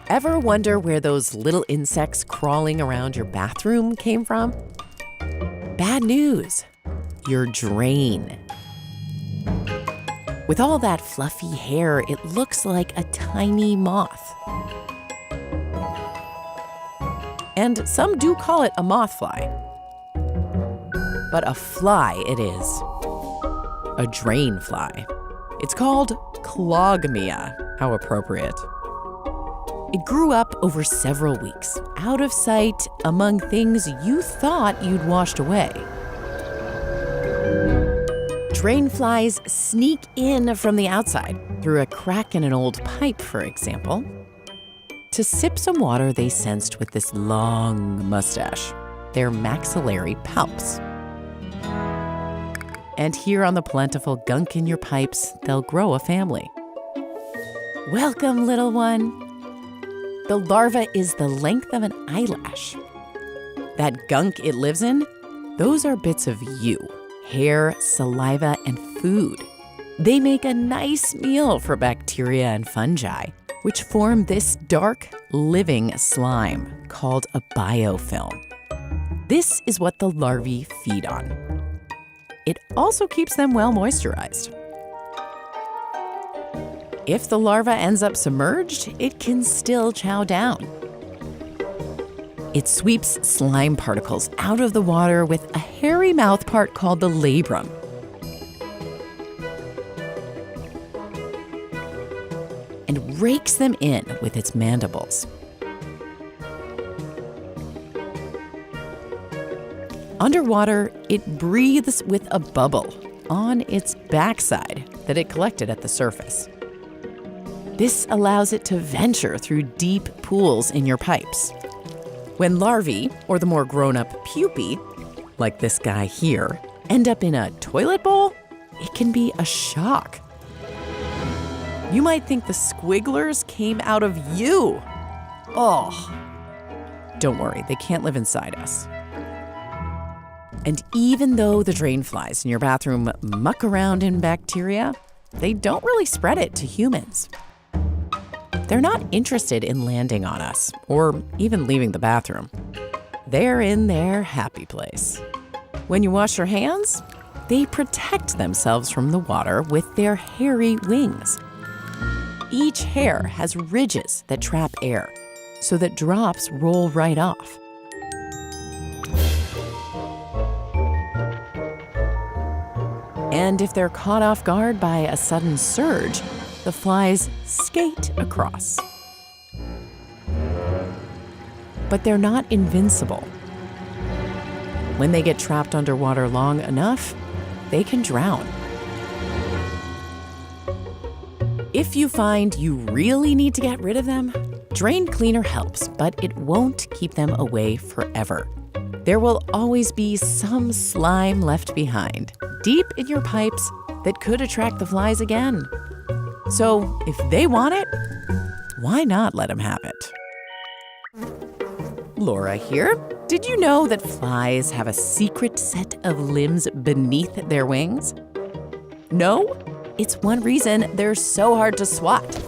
Ever wonder where those little insects crawling around your bathroom came from? Bad news. Your drain. With all that fluffy hair, it looks like a tiny moth. And some do call it a moth fly. But a fly it is. A drainfly. It's called clogmia. How appropriate. It grew up over several weeks, out of sight among things you thought you'd washed away. Drainflies sneak in from the outside, through a crack in an old pipe, for example. To sip some water they sensed with this long mustache, their maxillary palps. And here on the plentiful gunk in your pipes, they'll grow a family. Welcome, little one. The larva is the length of an eyelash. That gunk it lives in, those are bits of you, hair, saliva, and food. They make a nice meal for bacteria and fungi, which form this dark, living slime called a biofilm. This is what the larvae feed on. It also keeps them well moisturized. If the larva ends up submerged, it can still chow down. It sweeps slime particles out of the water with a hairy mouth part called the labrum. And rakes them in with its mandibles. Underwater, it breathes with a bubble on its backside that it collected at the surface. This allows it to venture through deep pools in your pipes. When larvae, or the more grown-up pupae, like this guy here, end up in a toilet bowl, it can be a shock. You might think the squigglers came out of you. Oh. Don't worry, they can't live inside us. And even though the drainflies in your bathroom muck around in bacteria, they don't really spread it to humans. They're not interested in landing on us or even leaving the bathroom. They're in their happy place. When you wash your hands, they protect themselves from the water with their hairy wings. Each hair has ridges that trap air so that drops roll right off. And if they're caught off guard by a sudden surge, the flies skate across. But they're not invincible. When they get trapped underwater long enough, they can drown. If you find you really need to get rid of them, drain cleaner helps, but it won't keep them away forever. There will always be some slime left behind, deep in your pipes, that could attract the flies again. So if they want it, why not let them have it? Laura here. Did you know that flies have a secret set of limbs beneath their wings? No? It's one reason they're so hard to swat.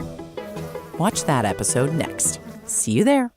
Watch that episode next. See you there.